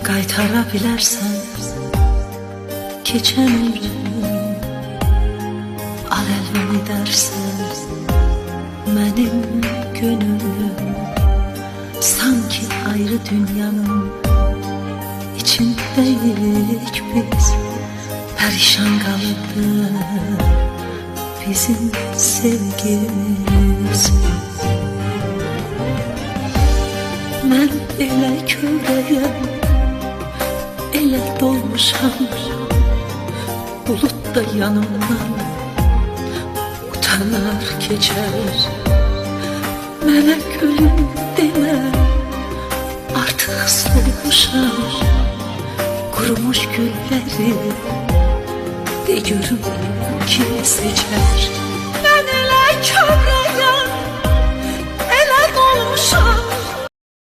Qaytara bilərsən keçən ömrümü, al əlvən edərsən mənim gönlüm. Sanki ayrı dünyanın içindəyik biz, pərişan qalıbdı bizim sevgimiz. Mən elə kövrəyəm, elə dolmuşam, bulut da yanımdan utanar keçər. Mənə gülüm demə, artıq solmuşam, qurumuş gülləri de görüm kim seçər.